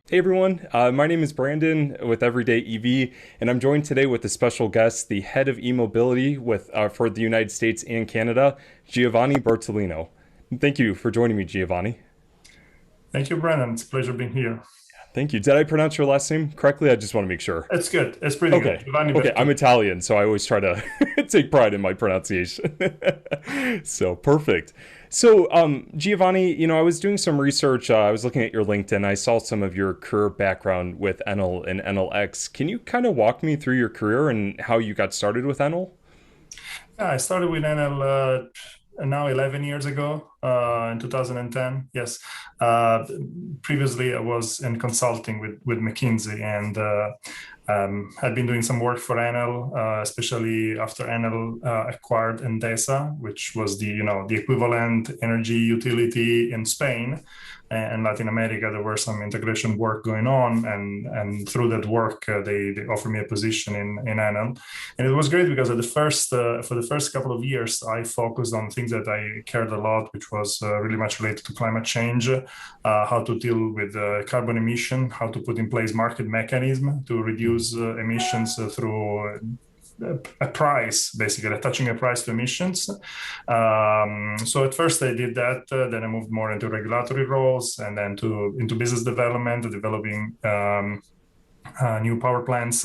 Hey everyone, my name is Brandon with Everyday EV, and I'm joined today with a special guest, the head of e-mobility for the United States and Canada, Giovanni Bertolino. Thank you for joining me, Giovanni. Thank you, Brandon. It's a pleasure being here. Thank you. Did I pronounce your last name correctly? I just want to make sure. It's good. It's pretty good. Okay. Giovanni Okay, I'm Bertolino. Italian, so I always try to take pride in my pronunciation. So perfect. So, Giovanni, I was doing some research. I was looking at your LinkedIn. I saw some of your career background with Enel and Enel X. Can you kind of walk me through your career and how you got started with Enel? Yeah, I started with Enel now 11 years ago in 2010. Yes. Uh, Previously, I was in consulting with McKinsey and had been doing some work for Enel, especially after Enel acquired Endesa, which was the equivalent energy utility in Spain. And Latin America, there were some integration work going on, and through that work, they offered me a position in Enel, and it was great because for the first couple of years, I focused on things that I cared a lot, which was really much related to climate change, how to deal with carbon emission, how to put in place market mechanism to reduce emissions through a price, basically attaching a price to emissions. So at first I did that, then I moved more into regulatory roles, and then to into business development, developing new power plants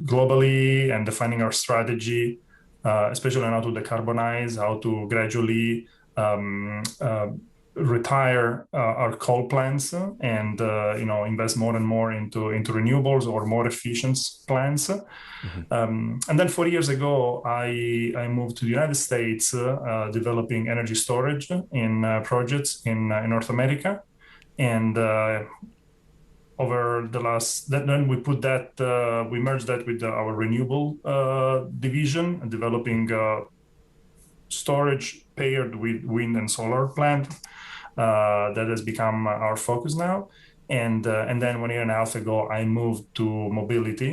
globally, and defining our strategy, especially on how to decarbonize, how to gradually um, uh, retire our coal plants and invest more and more into renewables or more efficient plants. Mhm. And then 4 years ago, I moved to the United States, developing energy storage in projects in North America. And over the last then we put that we merged that with our renewable division, developing storage paired with wind and solar plant. That has become our focus now. And then 1 year and a half ago, I moved to mobility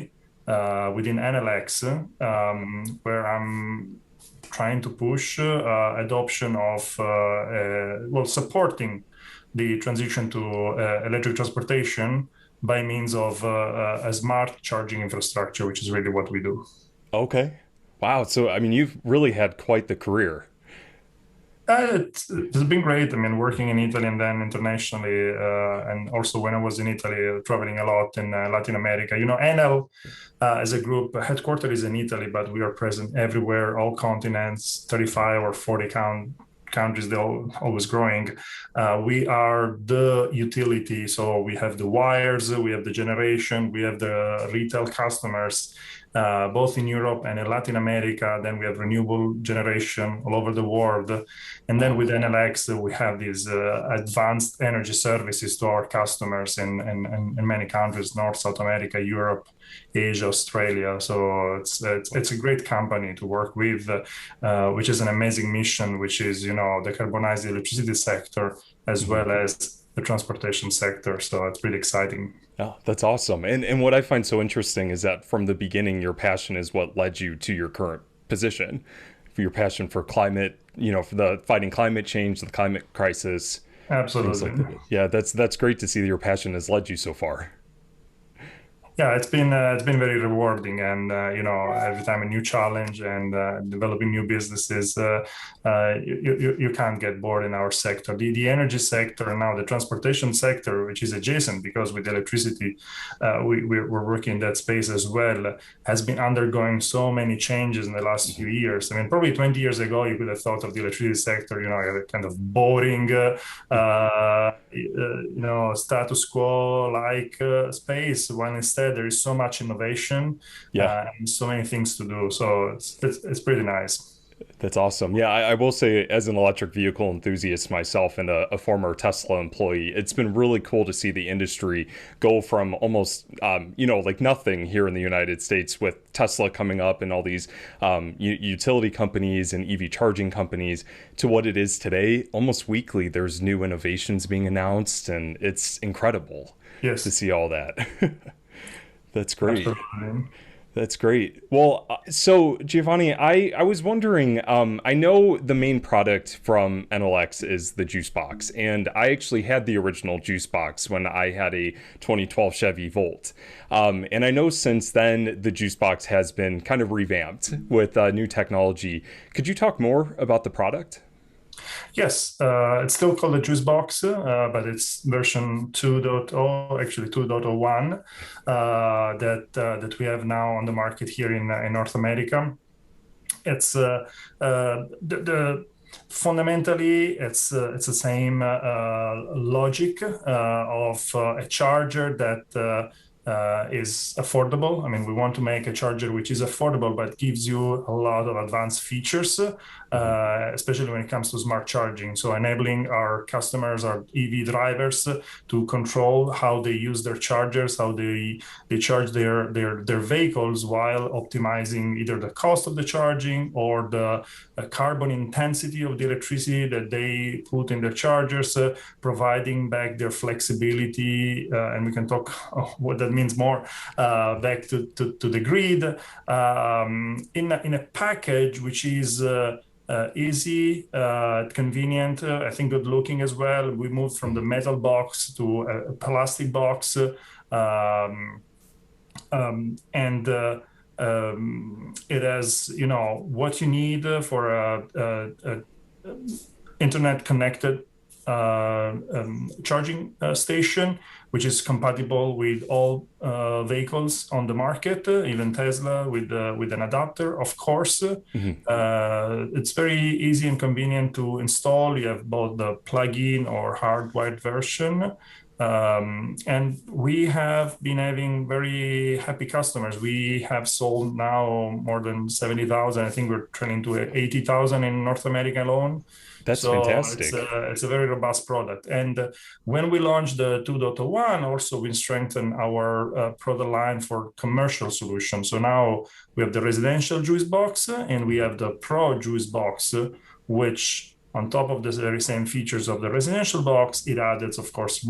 within Enel X, where I'm trying to push adoption of supporting the transition to electric transportation by means of a smart charging infrastructure, which is really what we do. Okay. Wow. So, you've really had quite the career. It's been great. I mean, working in Italy and then internationally, and also when I was in Italy, traveling a lot in Latin America. Enel as a group, headquartered is in Italy, but we are present everywhere, all continents, 35 or 40 countries, they're always growing. We are the utility. So we have the wires, we have the generation, we have the retail customers, both in Europe and in Latin America. Then we have renewable generation all over the world. And then Wow. with Enel X, we have these advanced energy services to our customers in many countries, North, South America, Europe, Asia, Australia. So it's a great company to work with, which is an amazing mission, which is, decarbonize the electricity sector as Mhm. well as the transportation sector. So it's really exciting. Oh, that's awesome. And what I find so interesting is that from the beginning, your passion is what led you to your current position. For your passion for climate, for the fighting climate change, the climate crisis, things like Absolutely. that. Yeah, that's great to see that your passion has led you so far. Yeah, it's been very rewarding, and every time a new challenge and developing new businesses, you can't get bored in our sector. The energy sector and now the transportation sector, which is adjacent because with electricity, we're working in that space as well, has been undergoing so many changes in the last few Mhm. years. I mean, probably 20 years ago, you could have thought of the electricity sector, a kind of boring, status quo like space, when instead there is so much innovation Yeah. and so many things to do. So it's pretty nice. That's awesome. Yeah, I will say, as an electric vehicle enthusiast myself and a former Tesla employee, it's been really cool to see the industry go from almost, like nothing here in the United States with Tesla coming up and all these utility companies and EV charging companies to what it is today. Almost weekly, there's new innovations being announced, and it's incredible to Yes, see all that. That's great. absolutely. That's great. Well, so Giovanni, I was wondering, I know the main product from Enel X is the JuiceBox, and I actually had the original JuiceBox when I had a 2012 Chevy Volt. And I know since then the JuiceBox has been kind of revamped with new technology. Could you talk more about the product? Yes, it's still called the JuiceBox, but it's version 2.0, actually 2.01, that we have now on the market here in North America. It's the fundamentally it's the same logic of a charger that is affordable. I mean, we want to make a charger which is affordable but gives you a lot of advanced features, especially when it comes to smart charging. So enabling our customers, our EV drivers, to control how they use their chargers, how they charge their vehicles while optimizing either the cost of the charging or the carbon intensity of the electricity that they put in their chargers, providing back their flexibility, and we can talk what that means more, back to the grid, in a package which is easy, convenient, I think good looking as well. We moved from the metal box to a plastic box, and it has, what you need for a internet connected charging station, which is compatible with all vehicles on the market, even Tesla with an adapter, of course. It's very easy and convenient to install. You have both the plug-in or hardwired version. And we have been having very happy customers. We have sold now more than 70,000. I think we're trending to 80,000 in North America alone. That's So fantastic. it's a very robust product. And when we launched the 2.01, also we strengthened our product line for commercial solutions. So now we have the residential JuiceBox and we have the Pro JuiceBox, which on top of the very same features of the residential box, it added, of course,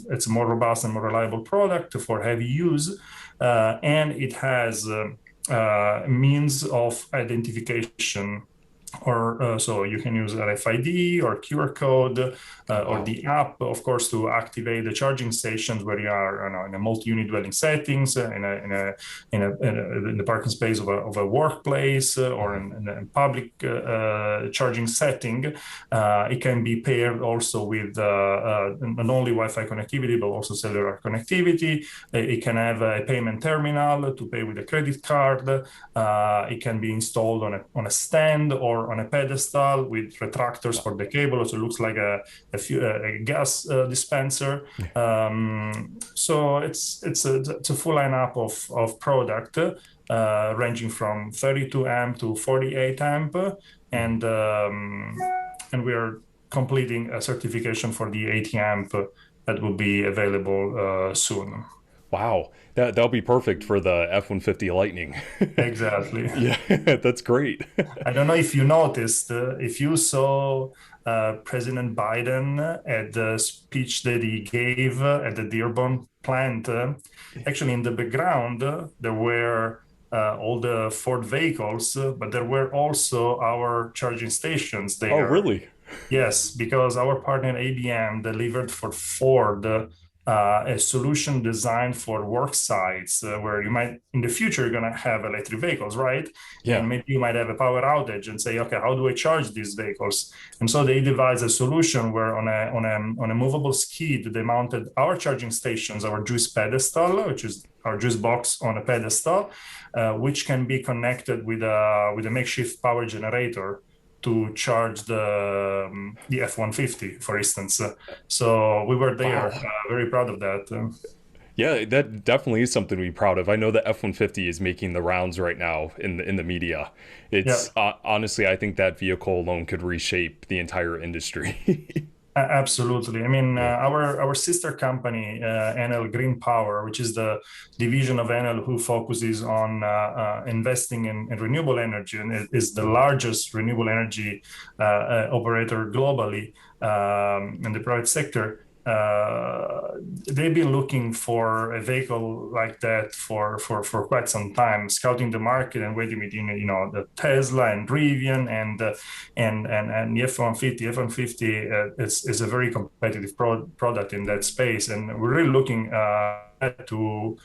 it's a more robust and more reliable product for heavy use. And it has means of identification, or so you can use RFID or QR code, or the app, of course, to activate the charging stations where you are, in a multi-unit dwelling settings, in the parking space of a workplace, or in a public charging setting. It can be paired also with not only Wi-Fi connectivity but also cellular connectivity. It can have a payment terminal to pay with a credit card. It can be installed on a stand or on a pedestal with retractors for the cable, so it looks like a gas dispenser. So it's a full lineup of product, ranging from 32 amp to 48 amp, and we are completing a certification for the 80 amp that will be available soon. Wow, that'll be perfect for the F-150 Lightning. Exactly. Yeah, that's great. I don't know if you noticed, if you saw President Biden at the speech that he gave at the Dearborn plant. Actually, in the background, there were all the Ford vehicles, but there were also our charging stations there. Oh, really? Yes, because our partner ABM delivered for Ford a solution designed for work sites, where you might, in the future, you're going to have electric vehicles, right? Yeah. And maybe you might have a power outage and say, okay, how do I charge these vehicles? And so they devised a solution where on a movable skid, they mounted our charging stations, our Juice pedestal, which is our Juice box on a pedestal, which can be connected with a makeshift power generator to charge the F-150, for instance. So we were there, Wow. very proud of that. Yeah, that definitely is something to be proud of. I know the F-150 is making the rounds right now in the media. It's honestly, I think that vehicle alone could reshape the entire industry. Absolutely. I mean, Yeah. our sister company, Enel Green Power, which is the division of Enel who focuses on investing in renewable energy, and it is the largest renewable energy operator globally in the private sector. they've been looking for a vehicle like that for quite some time, scouting the market and waiting between the Tesla and Rivian and the F-150. F-150 is a very competitive product in that space, and we're really looking to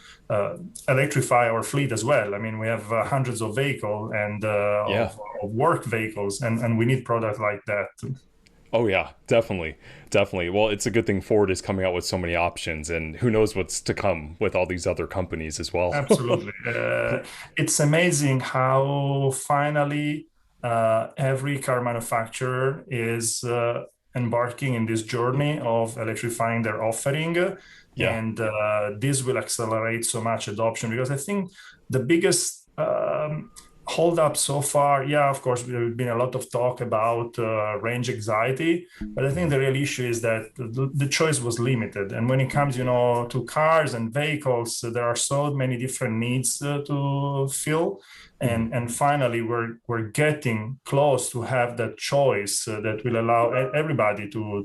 electrify our fleet as well. I mean, we have hundreds of vehicles and Yeah. of work vehicles, and we need products like that. Oh yeah, definitely, definitely. Well, it's a good thing Ford is coming out with so many options, and who knows what's to come with all these other companies as well. Absolutely. It's amazing how finally every car manufacturer is embarking in this journey of electrifying their offering. Yeah. And this will accelerate so much adoption, because I think the biggest hold up so far, yeah, of course, there's been a lot of talk about range anxiety, but I think the real issue is that the choice was limited. And when it comes, to cars and vehicles, there are so many different needs to fill. And finally, we're getting close to have that choice that will allow everybody to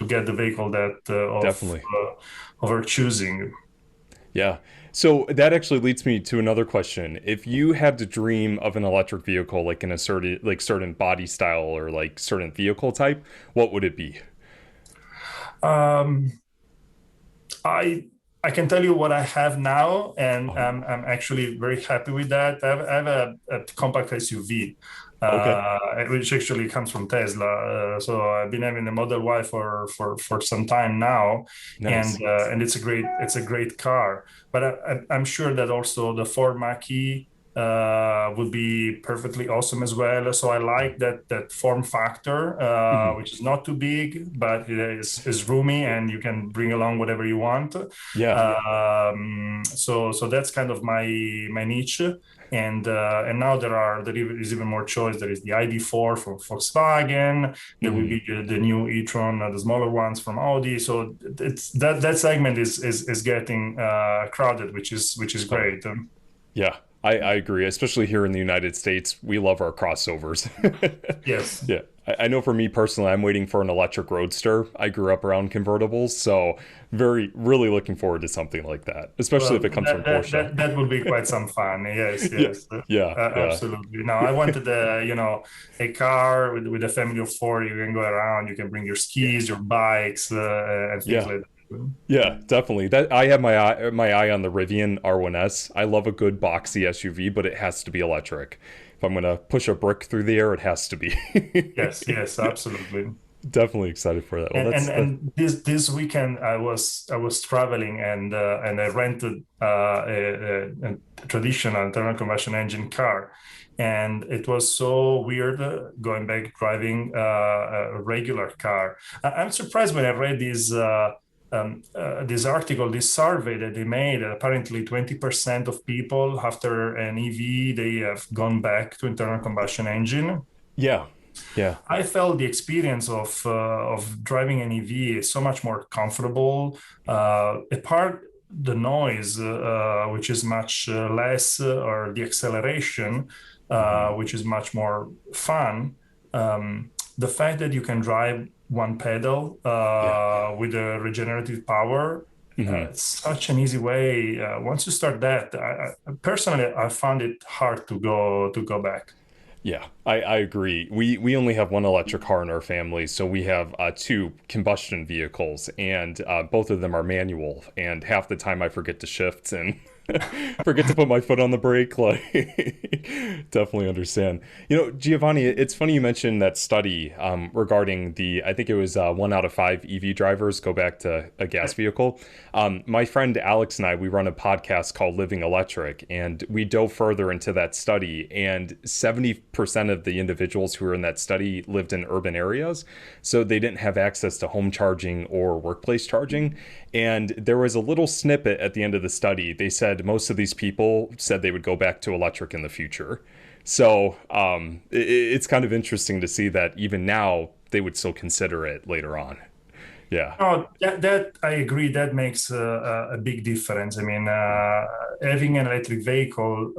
get the vehicle that Definitely. of our choosing. Yeah. So that actually leads me to another question. If you had to dream of an electric vehicle, like in a certain body style or like certain vehicle type, what would it be? Um, I can tell you what I have now, and Oh, I'm actually very happy with that. I have a compact SUV, okay. which actually comes from Tesla. So I've been having the Model Y for some time now, Nice. and it's a great car. But I'm sure that also the Ford Mach-E would be perfectly awesome as well. So I like that form factor, Hmm. which is not too big, but it is roomy, and you can bring along whatever you want. Yeah. So that's kind of my niche. And now there is even more choice. There is the ID.4 from Volkswagen. There will Hmm. be the new e-tron, the smaller ones from Audi. So it's that segment is getting crowded, which is Oh yeah. great. Yeah. I agree. Especially here in the United States, we love our crossovers. Yes. Yeah. I know for me personally, I'm waiting for an electric roadster. I grew up around convertibles, so really looking forward to something like that, especially Well, if it comes that from that Porsche. that, that would be quite some fun. Yes, Yeah. yes, Yeah. Yeah. absolutely. No, I wanted a car with a family of four. You can go around. You can bring your Yeah. skis, your bikes, and things Yeah. like that. Yeah, definitely. That I have my eye on the Rivian R1S. I love a good boxy SUV, but it has to be electric. If I'm gonna push a brick through the air, it has to be. Yes, yes, absolutely. Definitely excited for that. Well, And and that's and this weekend I was traveling, and I rented a traditional internal combustion engine car, and it was so weird going back driving a regular car. I'm surprised when I read this article, this survey that they made. Apparently, 20% of people after an EV they have gone back to internal combustion engine. yeah, yeah. I felt the experience of driving an EV is so much more comfortable. Apart the noise, which is much less, or the acceleration, Hmm. which is much more fun. The fact that you can drive one pedal Yeah. with a regenerative power, Hmm. it's such an easy way. Once you start that, personally, I found it hard to go back. Yeah, I agree. We only have one electric car in our family, so we have two combustion vehicles, and both of them are manual. And half the time I forget to shift and forget to put my foot on the brake. Like, definitely understand. Giovanni, it's funny you mentioned that study regarding I think it was 1 out of 5 EV drivers go back to a gas vehicle. My friend Alex and I, we run a podcast called Living Electric, and we dove further into that study. And 70% of the individuals who were in that study lived in urban areas, so they didn't have access to home charging or workplace charging. And there was a little snippet at the end of the study. They said most of these people said they would go back to electric in the future. So it's kind of interesting to see that even now they would still consider it later on. Yeah, Oh, that I agree. That makes a big difference. I mean, having an electric vehicle,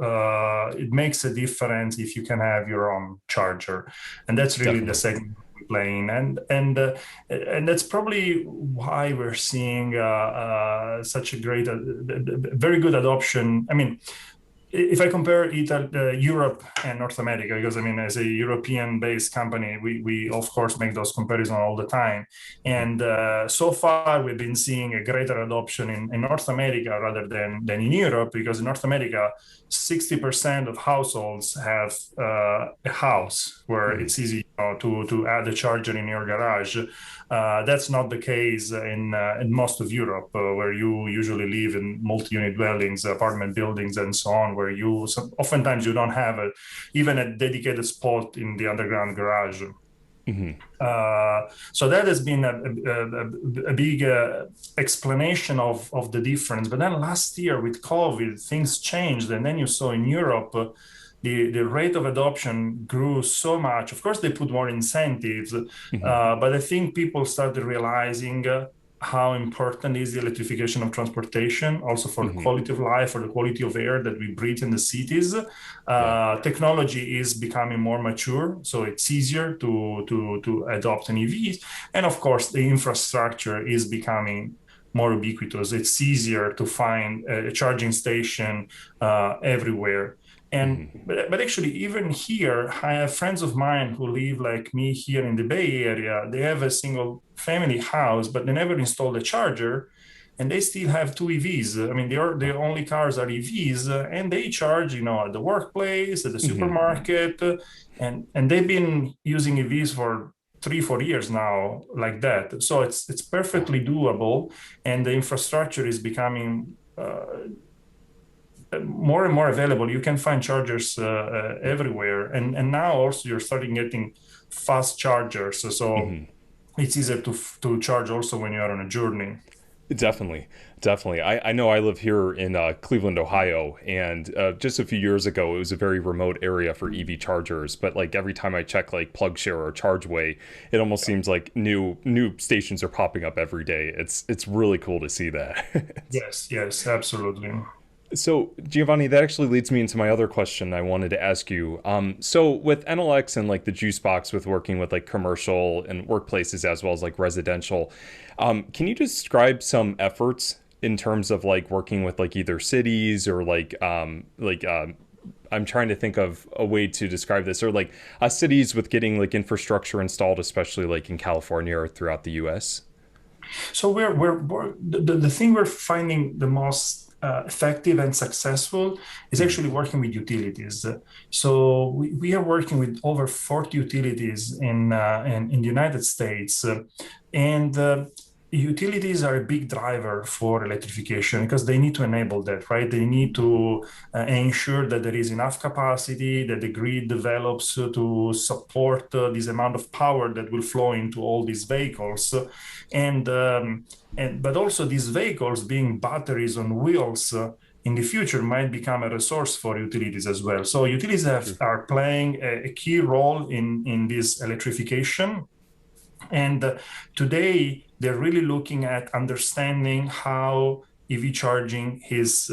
it makes a difference if you can have your own charger, and that's really the definitely. segment playing, and that's probably why we're seeing such a great, very good adoption. I mean, if I compare Europe and North America, because I mean, as a European-based company, we of course make those comparisons all the time. And so far, we've been seeing a greater adoption in North America rather than in Europe, because in North America, 60% of households have a house where it's easy, to add a charger in your garage. That's not the case in most of Europe, where you usually live in multi-unit dwellings, apartment buildings, and so on, where oftentimes you don't have even a dedicated spot in the underground garage. So that has been a big explanation of the difference. But then last year with COVID, things changed, and then you saw in Europe the rate of adoption grew so much. Of course, they put more incentives, but I think people started realizing how important is the electrification of transportation, also for the quality of life, for the quality of air that we breathe in the cities. Technology is becoming more mature, so it's easier to adopt an EV. And of course, the infrastructure is becoming more ubiquitous. It's easier to find a charging station everywhere. And but actually, even here, I have friends of mine who live like me here in the Bay Area. They have a single family house, but they never installed a charger, and they still have two EVs. I mean, their only cars are EVs, and they charge, at the workplace, at the supermarket, and they've been using EVs for 3-4 years now, like that. So it's perfectly doable, and the infrastructure is becoming more and more available. You can find chargers everywhere, and now also you're starting getting fast chargers, so it's easier to charge also when you are on a journey. Definitely. I know I live here in Cleveland, Ohio, and just a few years ago, it was a very remote area for EV chargers. But like every time I check like PlugShare or ChargeWay, it almost seems like new stations are popping up every day. It's really cool to see that. Yes, absolutely. So, Giovanni, that actually leads me into my other question I wanted to ask you. So with Enel X and like the JuiceBox, with working with like commercial and workplaces as well as like residential, can you describe some efforts in terms of like working with like either cities or I'm trying to think of a way to describe this, or like cities with getting like infrastructure installed, especially like in California or throughout the US? So the thing we're finding the most effective and successful is actually working with utilities. So we are working with over 40 utilities in the United States, and utilities are a big driver for electrification because they need to enable that, right? They need to ensure that there is enough capacity, that the grid develops to support this amount of power that will flow into all these vehicles. But also these vehicles being batteries on wheels in the future might become a resource for utilities as well. So utilities are playing a key role in this electrification. And today, they're really looking at understanding how EV charging is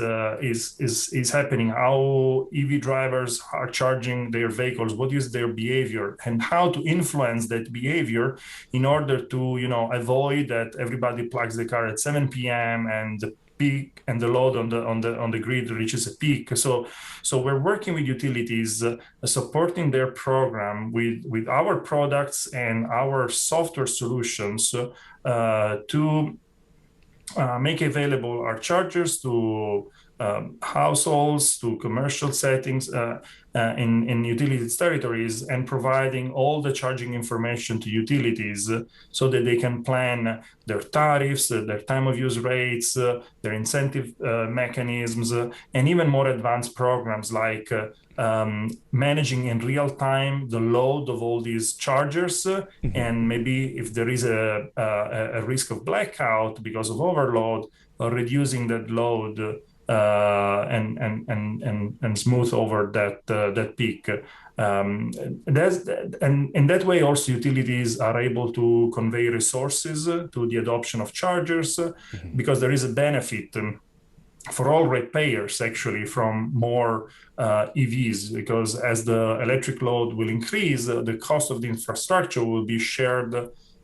happening, how EV drivers are charging their vehicles, what is their behavior, and how to influence that behavior in order to, avoid that everybody plugs the car at 7 p.m. and the peak and the load on the grid reaches a peak. So we're working with utilities, supporting their program with our products and our software solutions to make available our chargers to households, to commercial settings in utilities territories, and providing all the charging information to utilities so that they can plan their tariffs, their time of use rates, their incentive mechanisms, and even more advanced programs like managing in real time the load of all these chargers, and maybe if there is a risk of blackout because of overload, reducing that load and smooth over that peak. And in that way, also utilities are able to convey resources to the adoption of chargers because there is a benefit for all ratepayers, actually, from more EVs, because as the electric load will increase, the cost of the infrastructure will be shared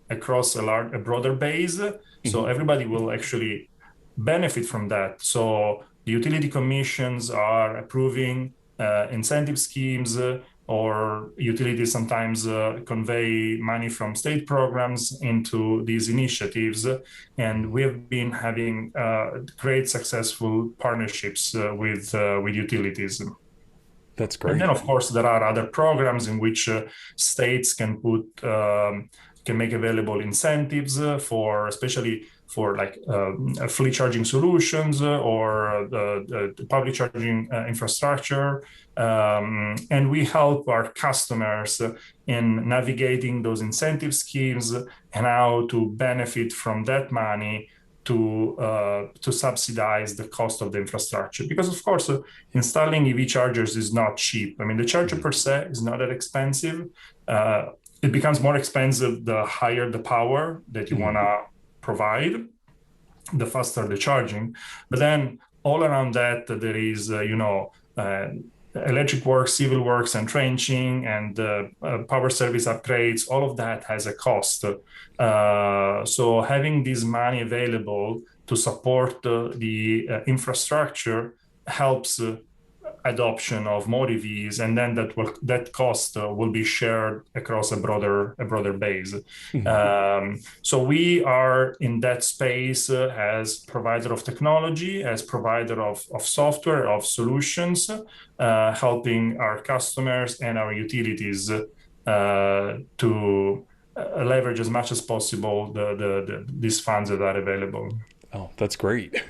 across a broader base. So everybody will actually benefit from that. So the utility commissions are approving incentive schemes, or utilities sometimes convey money from state programs into these initiatives. And we have been having great successful partnerships with utilities. That's great. And then, of course, there are other programs in which states can can make available incentives for, especially for like fleet charging solutions or the public charging infrastructure. And we help our customers in navigating those incentive schemes and how to benefit from that money to subsidize the cost of the infrastructure. Because of course, installing EV chargers is not cheap. I mean, the charger per se is not that expensive. It becomes more expensive the higher the power that you want to provide, the faster the charging. But then all around that, there is, electric works, civil works, and trenching, and power service upgrades. All of that has a cost. So having this money available to support the infrastructure helps adoption of more EVs, and then that cost will be shared across a broader base. So we are in that space as provider of technology, as provider of software, of solutions, helping our customers and our utilities to leverage as much as possible these funds that are available. Oh, that's great.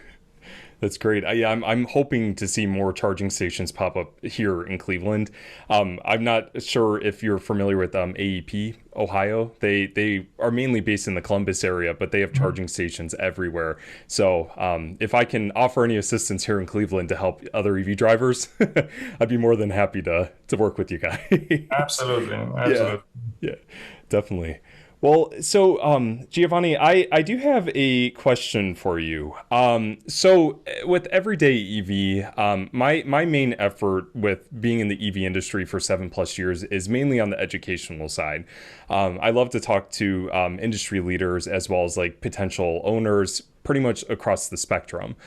That's great. I'm hoping to see more charging stations pop up here in Cleveland. I'm not sure if you're familiar with AEP Ohio. They are mainly based in the Columbus area, but they have charging stations everywhere. So if I can offer any assistance here in Cleveland to help other EV drivers, I'd be more than happy to work with you guys. Absolutely. Yeah, definitely. Well, so Giovanni, I do have a question for you. So with Everyday EV, my main effort with being in the EV industry for 7+ years is mainly on the educational side. I love to talk to industry leaders as well as like potential owners pretty much across the spectrum.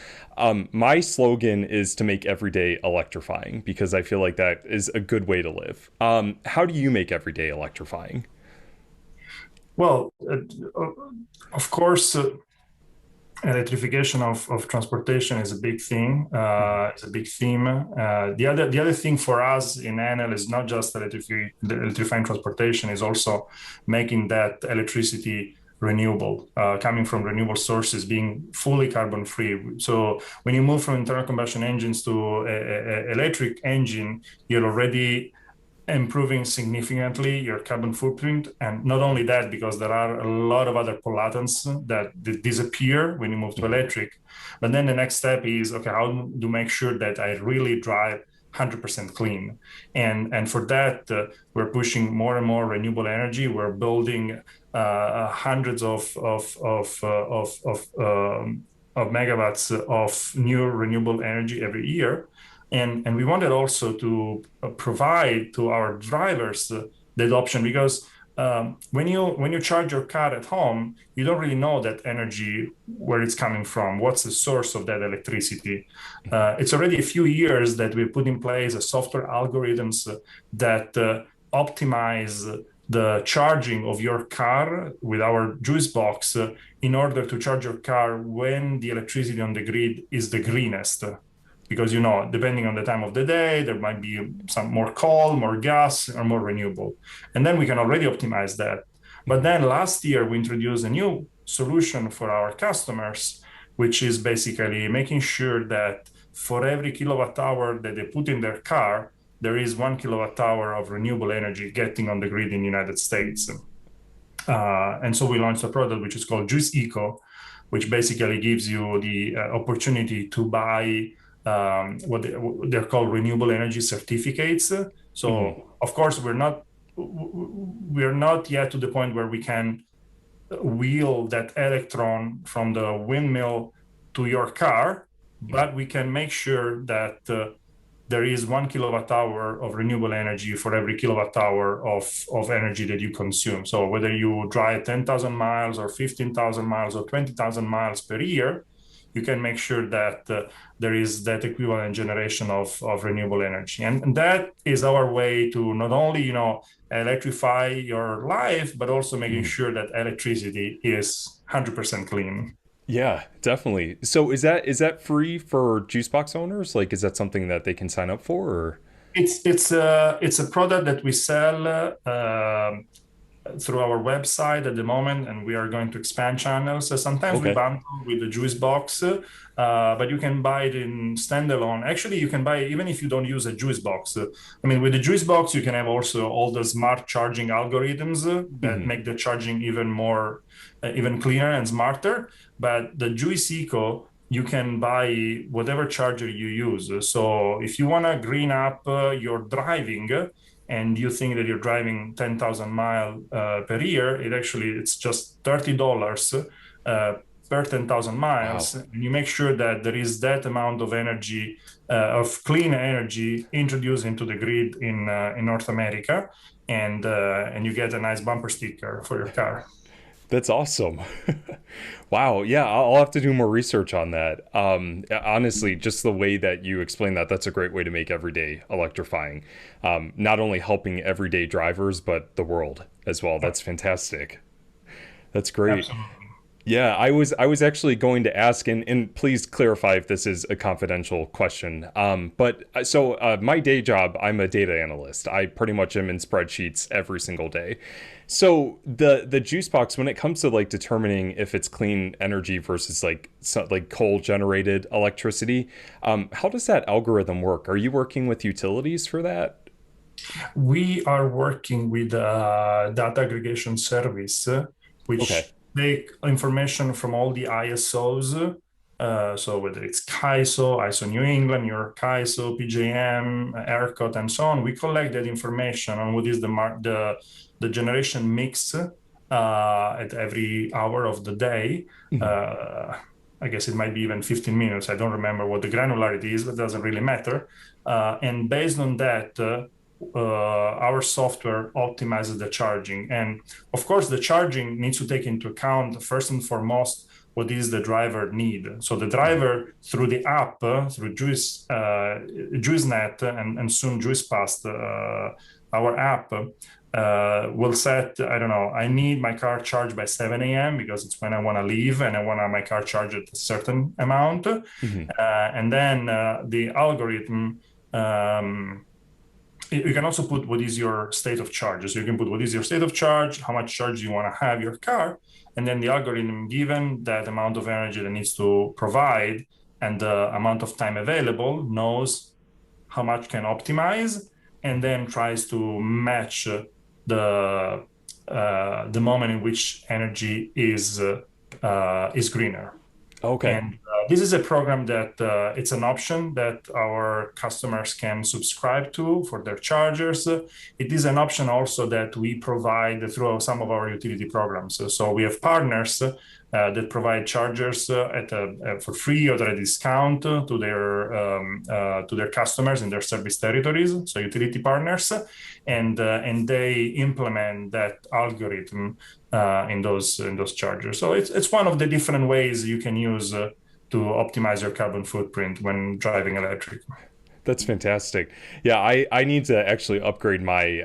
My slogan is to make every day electrifying, because I feel like that is a good way to live. How do you make every day electrifying? Well, of course, electrification of transportation is a big thing. It's a big theme. The other thing for us in Enel is not just electrifying transportation, is also making that electricity renewable, coming from renewable sources, being fully carbon free. So when you move from internal combustion engines to a electric engine, you're already improving significantly your carbon footprint. And not only that, because there are a lot of other pollutants that disappear when you move to electric. But then the next step is, okay, how to make sure that I really drive 100% clean. And for that, we're pushing more and more renewable energy. We're building hundreds of megawatts of new renewable energy every year. And we wanted also to provide to our drivers that option, because when you charge your car at home, you don't really know that energy, where it's coming from, what's the source of that electricity. It's already a few years that we put in place a software algorithms that optimize the charging of your car with our JuiceBox in order to charge your car when the electricity on the grid is the greenest. Because, depending on the time of the day, there might be some more coal, more gas, or more renewable. And then we can already optimize that. But then last year, we introduced a new solution for our customers, which is basically making sure that for every kilowatt hour that they put in their car, there is 1 kilowatt hour of renewable energy getting on the grid in the United States. And so we launched a product which is called Juice Eco, which basically gives you the opportunity to buy what they're called renewable energy certificates. So of course we're not yet to the point where we can wheel that electron from the windmill to your car, but we can make sure that there is 1 kilowatt hour of renewable energy for every kilowatt hour of energy that you consume. So whether you drive 10,000 miles or 15,000 miles or 20,000 miles per year, you can make sure that there is that equivalent generation of renewable energy. And that is our way to not only, electrify your life, but also making sure that electricity is 100% clean. Yeah, definitely. So is that free for JuiceBox owners? Like, is that something that they can sign up for? Or It's a product that we sell through our website at the moment, and we are going to expand channels. So sometimes we okay, bundle with the JuiceBox, but you can buy it in standalone. Actually, you can buy it even if you don't use a JuiceBox. I mean, with the JuiceBox, you can have also all the smart charging algorithms that make the charging even more, even cleaner and smarter. But the Juice Eco, you can buy whatever charger you use. So if you want to green up your driving, and you think that you're driving 10,000 miles per year, it's just $30 per 10,000 miles. wow. And you make sure that there is that amount of energy, of clean energy introduced into the grid in North America, and you get a nice bumper sticker for your car. That's awesome. Wow. Yeah, I'll have to do more research on that. Honestly, just the way that you explain that, that's a great way to make everyday electrifying. Not only helping everyday drivers, but the world as well. That's fantastic. That's great. Absolutely. Yeah, I was actually going to ask, and please clarify if this is a confidential question. But my day job, I'm a data analyst. I pretty much am in spreadsheets every single day. So the juice box, when it comes to like determining if it's clean energy versus like coal generated electricity, how does that algorithm work? Are you working with utilities for that? We are working with a data aggregation service, Okay. which take information from all the ISOs. So whether it's CAISO, ISO New England, New York ISO, PJM, ERCOT, and so on, we collect that information on what is the generation mix at every hour of the day. Mhm. I guess it might be even 15 minutes. I don't remember what the granularity is, but it doesn't really matter. And based on that, our software optimizes the charging. And of course, the charging needs to take into account, first and foremost, what is the driver need. So the Mhm. driver through the app, through JuiceNet, and soon JuicePass, our app, will set, I don't know, I need my car charged by 7 a.m. because it's when I want to leave and I want my car charged at a certain amount. Mhm. And then the algorithm, you can also put what is your state of charge. So you can put what is your state of charge, how much charge you want to have your car, and then the algorithm, given that amount of energy that needs to provide and the amount of time available, knows how much can optimize, and then tries to match the moment in which energy is greener. Okay. And this is a program that it's an option that our customers can subscribe to for their chargers. It is an option also that we provide through some of our utility programs. So we have partners that provide chargers for free or at a discount to their customers in their service territories. So utility partners, and they implement that algorithm in those chargers. So it's one of the different ways you can use to optimize your carbon footprint when driving electric. That's fantastic. Yeah, I need to actually upgrade my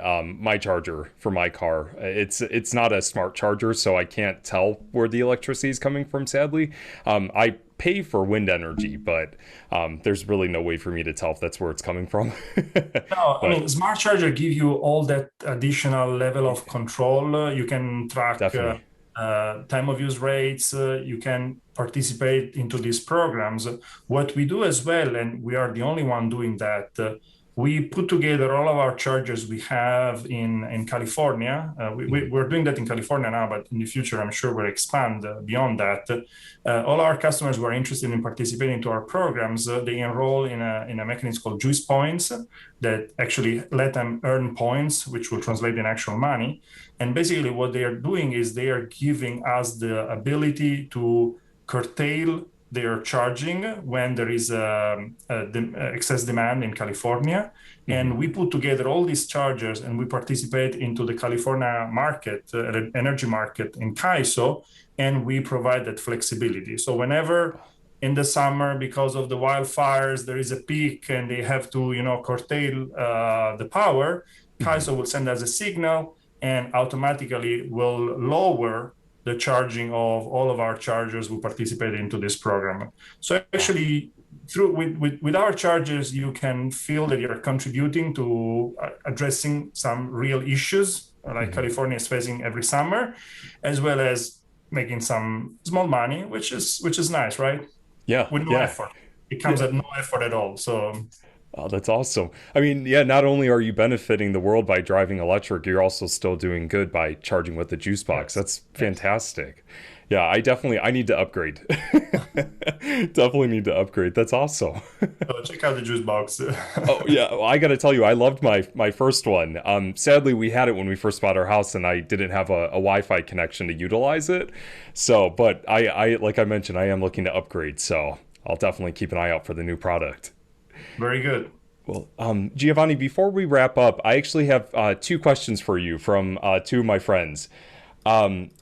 my charger for my car. It's not a smart charger, so I can't tell where the electricity is coming from, sadly. I pay for wind energy, but there's really no way for me to tell if that's where it's coming from. No, I But mean, smart charger give you all that additional level of control. You can track definitely. time of use rates. You can participate into these programs. What we do as well, and we are the only one doing that, we put together all of our chargers we have in California. Mhm. We're doing that in California now, but in the future, I'm sure we'll expand beyond that. All our customers who are interested in participating to our programs, they enroll in a mechanism called Juice Points that actually let them earn points, which will translate in actual money. And basically, what they are doing is they are giving us the ability to curtail their charging when there is excess demand in California. And we put together all these chargers and we participate into the California market, energy market in CAISO, and we provide that flexibility. So whenever in the summer, because of the wildfires, there is a peak and they have to, curtail the power, CAISO will send us a signal and automatically will lower the charging of all of our chargers who participate into this program. So actually, with our chargers, you can feel that you're contributing to addressing some real issues like California is facing every summer, as well as making some small money, which is nice, right? Yeah. With no effort. It comes at no effort at all. So oh, that's awesome. I mean, yeah, not only are you benefiting the world by driving electric, you're also still doing good by charging with the JuiceBox. That's fantastic. Yeah, I need to upgrade. Definitely need to upgrade. That's awesome. so check out the JuiceBox. Oh yeah, well, I got to tell you, I loved my first one. Sadly, we had it when we first bought our house, and I didn't have a Wi-Fi connection to utilize it. So, but I like I mentioned, I am looking to upgrade. So I'll definitely keep an eye out for the new product. Very good. Well, Giovanni, before we wrap up, I actually have two questions for you from two of my friends.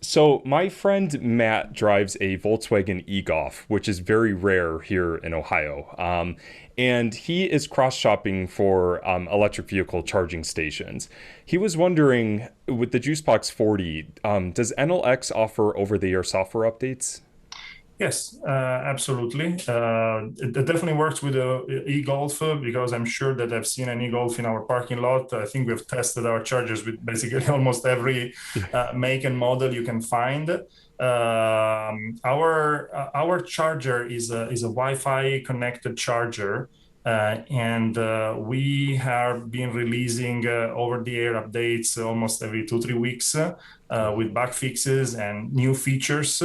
So my friend Matt drives a Volkswagen e-Golf, which is very rare here in Ohio. And he is cross-shopping for electric vehicle charging stations. He was wondering, with the JuiceBox 40, does Enel X offer over-the-air software updates? Yes, absolutely. It definitely works with the e-Golf because I'm sure that I've seen an e-Golf in our parking lot. I think we've tested our chargers with basically almost every make and model you can find. Our charger is a Wi-Fi connected charger. And we have been releasing over-the-air updates almost every 2-3 weeks with bug fixes and new features.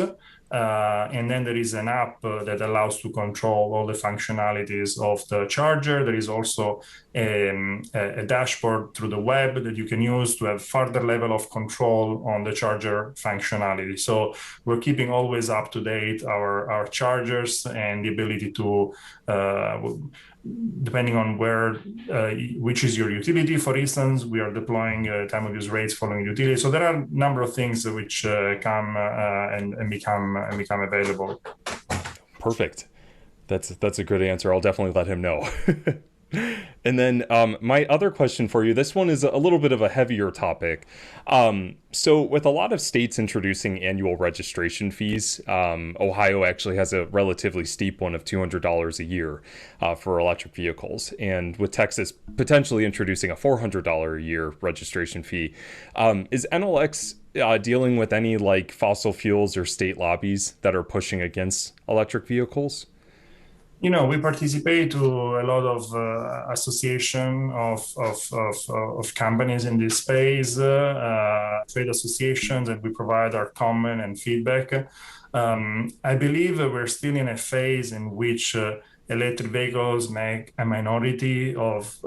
And then there is an app that allows to control all the functionalities of the charger. There is also a dashboard through the web that you can use to have further level of control on the charger functionality. So we're keeping always up to date our chargers and the ability to, depending on which is your utility, for instance, we are deploying time of use rates following utility. So there are a number of things which come and become available. Perfect. That's a good answer. I'll definitely let him know. And then my other question for you, this one is a little bit of a heavier topic. So with a lot of states introducing annual registration fees, Ohio actually has a relatively steep one of $200 a year for electric vehicles. And with Texas potentially introducing a $400 a year registration fee, is Enel X dealing with any like fossil fuels or state lobbies that are pushing against electric vehicles? We participate to a lot of association of companies in this space, trade associations, and we provide our comment and feedback. I believe we're still in a phase in which electric vehicles make a minority of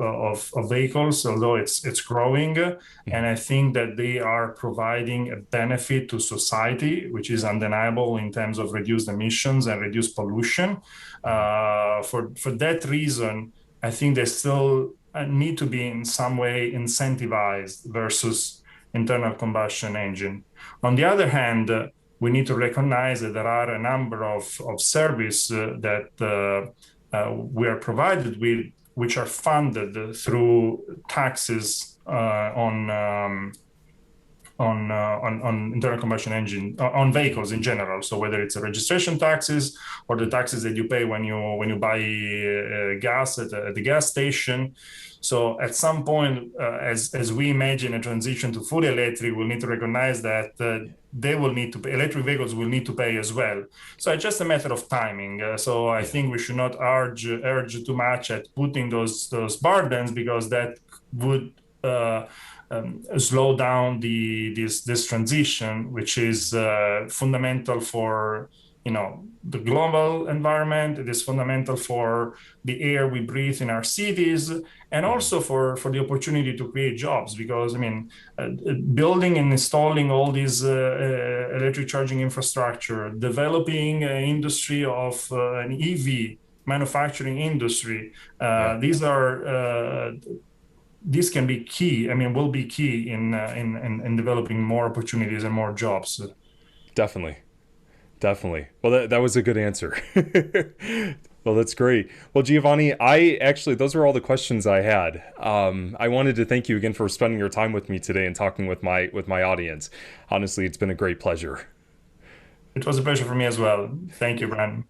vehicles, although it's growing. And I think that they are providing a benefit to society, which is undeniable in terms of reduced emissions and reduced pollution. For that reason, I think they still need to be in some way incentivized versus internal combustion engine. On the other hand, we need to recognize that there are a number of services that we are provided with, which are funded through taxes on internal combustion engine on vehicles in general. So whether it's a registration taxes or the taxes that you pay when you buy gas at the gas station. So at some point, as we imagine a transition to fully electric, we'll need to recognize that they will need to pay, electric vehicles will need to pay as well. So it's just a matter of timing. So I think we should not urge too much at putting those burdens, because that would slow down this transition, which is fundamental for the global environment. It is fundamental for the air we breathe in our cities, and also for the opportunity to create jobs. Because building and installing all these electric charging infrastructure, developing an industry of an EV manufacturing industry, these can be key. Will be key in developing more opportunities and more jobs. Definitely. Definitely. Well, that was a good answer. Well, that's great. Well, Giovanni, those were all the questions I had. I wanted to thank you again for spending your time with me today and talking with my audience. Honestly, it's been a great pleasure. It was a pleasure for me as well. Thank you, Brandon.